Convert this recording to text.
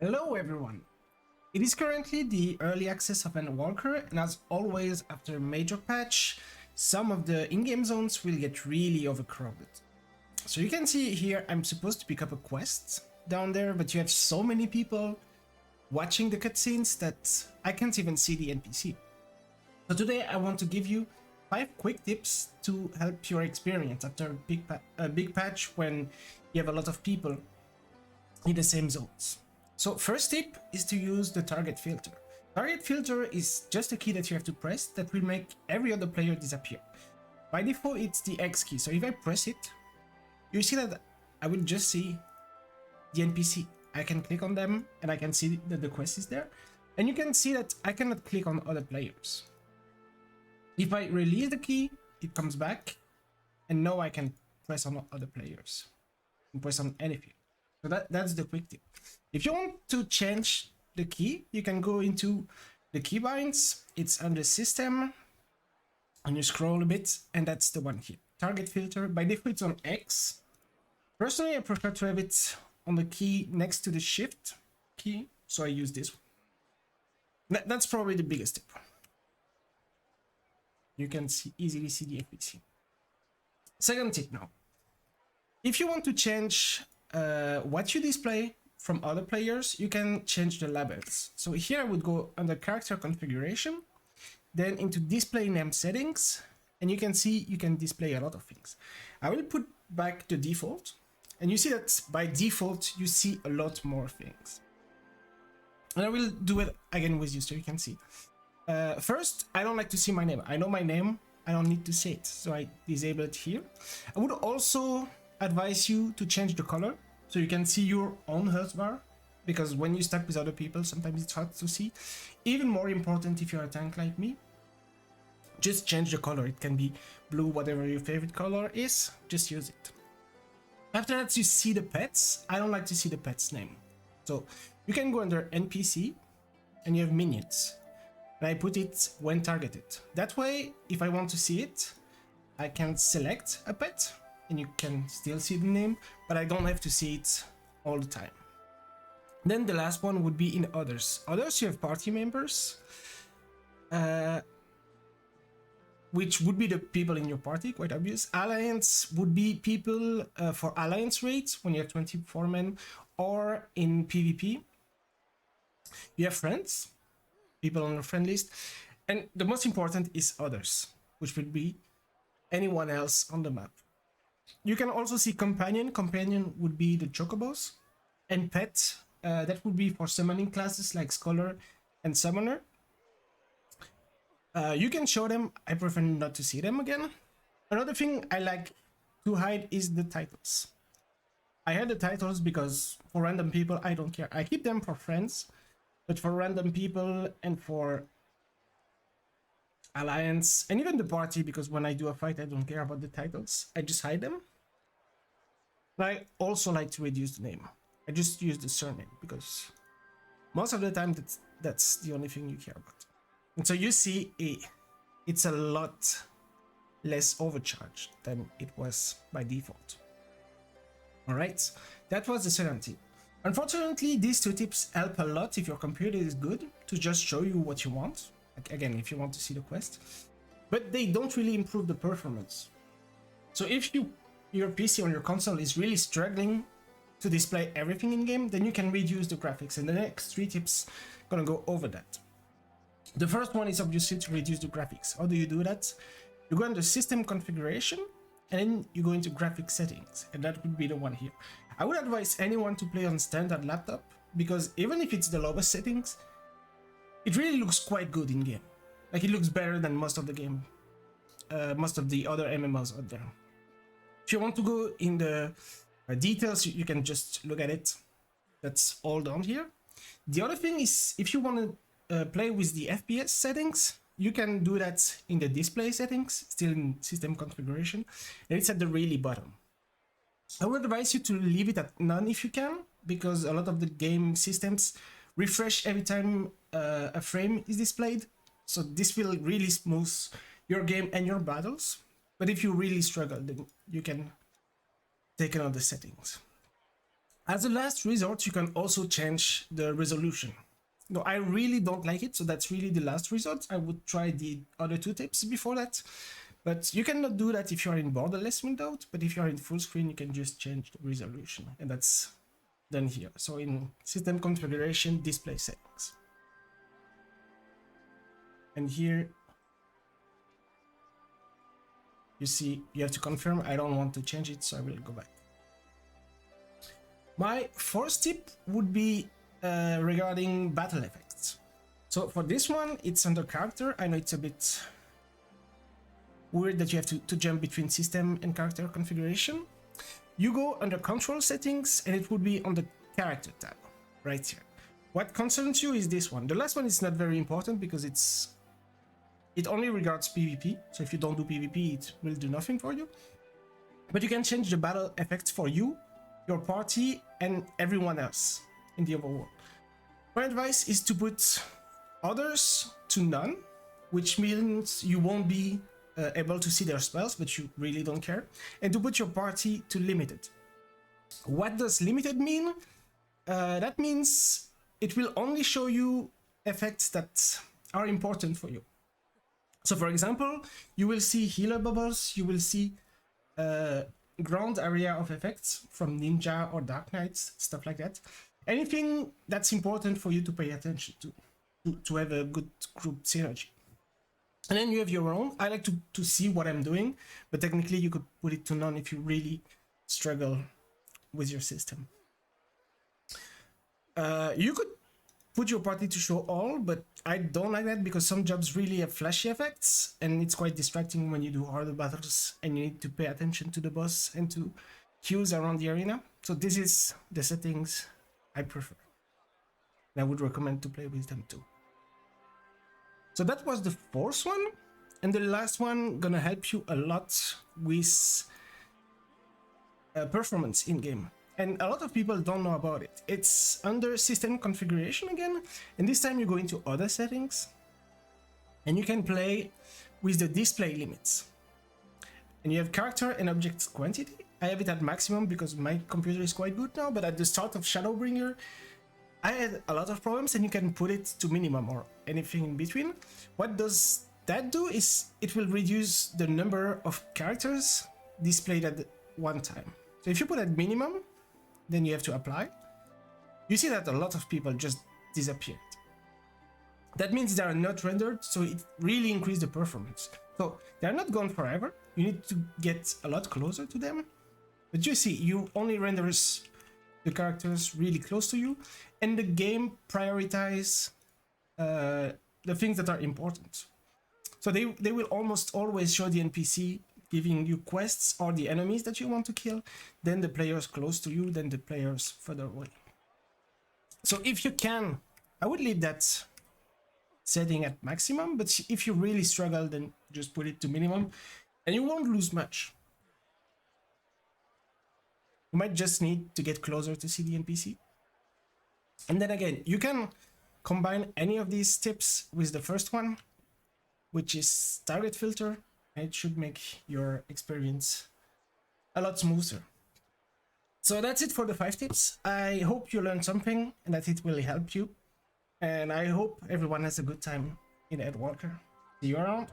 Hello everyone! It is currently the early access of EndWalker, and as always after a major patch, some of the in-game zones will get really overcrowded. So you can see here I'm supposed to pick up a quest down there, but you have so many people watching the cutscenes that I can't even see the NPC. So today I want to give you 5 quick tips to help your experience after a big patch when you have a lot of people in the same zones. So first tip is to use the target filter. Target filter is just a key that you have to press that will make every other player disappear. By default it's the X key, so if I press it, you see that I will just see the NPC. I can click on them and I can see that the quest is there, and you can see that I cannot click on other players. If I release the key, it comes back, and now I can press on other players and press on anything. So that's the quick tip. If you want to change the key, you can go into the keybinds. It's under system, and you scroll a bit, and that's the one here. Target filter. By default, it's on X. Personally, I prefer to have it on the key next to the shift key, so I use this one. That's probably the biggest tip. You can easily see the FFXIV. Second tip now. If you want to change what you display from other players, you can change the labels. So here I would go under character configuration, then into display name settings, and you can see you can display a lot of things. I will put back the default, and you see that by default you see a lot more things. And I will do it again with you so you can see. First, I don't like to see my name. I know my name, I don't need to see it, so I disable it here. I would also advise you to change the color so you can see your own health bar, because when you stack with other people sometimes it's hard to see. Even more important if you're a tank like me, just change the color. It can be blue, whatever your favorite color is, just use it. After that you see the pets. I don't like to see the pet's name, so you can go under NPC and you have minions, and I put it when targeted. That way if I want to see it, I can select a pet and you can still see the name, but I don't have to see it all the time. Then the last one would be in others. Others, you have party members, which would be the people in your party, quite obvious. Alliance would be people for alliance rates when you have 24 men or in PvP. You have friends, people on your friend list, and the most important is others, which would be anyone else on the map. You can also see companion. Companion would be the chocobos, and pet, that would be for summoning classes like scholar and summoner. You can show them. I prefer not to see them again. Another thing I like to hide is the titles. I hide the titles because for random people I don't care. I keep them for friends, but for random people and for alliance and even the party, because when I do a fight I don't care about the titles, I just hide them. But I also like to reduce the name. I just use the surname because most of the time that's the only thing you care about. And so you see it's a lot less overcharged than it was by default. Alright, that was the second tip. Unfortunately, these 2 tips help a lot if your computer is good to just show you what you want. Like, again, if you want to see the quest, but they don't really improve the performance. So if your PC on your console is really struggling to display everything in game, then you can reduce the graphics, and the next 3 tips gonna go over that. The first one is obviously to reduce the graphics. How do you do that? You go under system configuration and then you go into graphic settings, and that would be the one here. I would advise anyone to play on standard laptop, because even if it's the lowest settings, it really looks quite good in game. Like, it looks better than most of the game, most of the other MMOs out there. If you want to go in the details, you can just look at it. That's all down here. The other thing is, if you want to play with the FPS settings, you can do that in the display settings, still in system configuration, and it's at the really bottom. I would advise you to leave it at none if you can, because a lot of the game systems refresh every time a frame is displayed, so this will really smooth your game and your battles. But if you really struggle, then you can take another settings. As a last resort, you can also change the resolution. No, I really don't like it, so that's really the last resort. I would try the other two tips before that, but you cannot do that if you're in borderless windowed. But if you're in full screen, you can just change the resolution, and that's done here. So in system configuration, display settings, and here you see you have to confirm. I don't want to change it, so I will go back. My fourth tip would be regarding battle effects. So for this one, it's under character. I know it's a bit weird that you have to jump between system and character configuration. You go under control settings and it would be on the character tab right here. What concerns you is this one. The last one is not very important because it only regards PvP. So if you don't do PvP, it will do nothing for you. But you can change the battle effects for you, your party, and everyone else in the overworld. My advice is to put others to none, which means you won't be able to see their spells, but you really don't care, and to put your party to limited. What does limited mean? That means it will only show you effects that are important for you. So for example, you will see healer bubbles, you will see ground area of effects from Ninja or Dark Knights, stuff like that. Anything that's important for you to pay attention to have a good group synergy. And then you have your own. I like to see what I'm doing, but technically you could put it to none if you really struggle with your system. You could put your party to show all, but I don't like that because some jobs really have flashy effects and it's quite distracting when you do harder battles and you need to pay attention to the boss and to queues around the arena. So this is the settings I prefer. And I would recommend to play with them too. So that was the fourth one, and the last one gonna help you a lot with performance in game. And a lot of people don't know about it. It's under system configuration again, and this time you go into other settings, and you can play with the display limits. And you have character and object quantity. I have it at maximum because my computer is quite good now, but at the start of Shadowbringer, I had a lot of problems, and you can put it to minimum or anything in between. What does that do is it will reduce the number of characters displayed at one time. So if you put at minimum, then you have to apply. You see that a lot of people just disappeared. That means they are not rendered, so it really increased the performance. So they're not gone forever. You need to get a lot closer to them. But you see, you only renders the characters really close to you, and the game prioritize the things that are important. So they will almost always show the NPC giving you quests or the enemies that you want to kill, then the players close to you, then the players further away. So if you can, I would leave that setting at maximum, but if you really struggle, then just put it to minimum and you won't lose much. You might just need to get closer to see the NPC. And then again, you can combine any of these tips with the first one, which is target filter, and it should make your experience a lot smoother. So that's it for the 5 tips. I hope you learned something and that it will help you. And I hope everyone has a good time in EndWalker. See you around.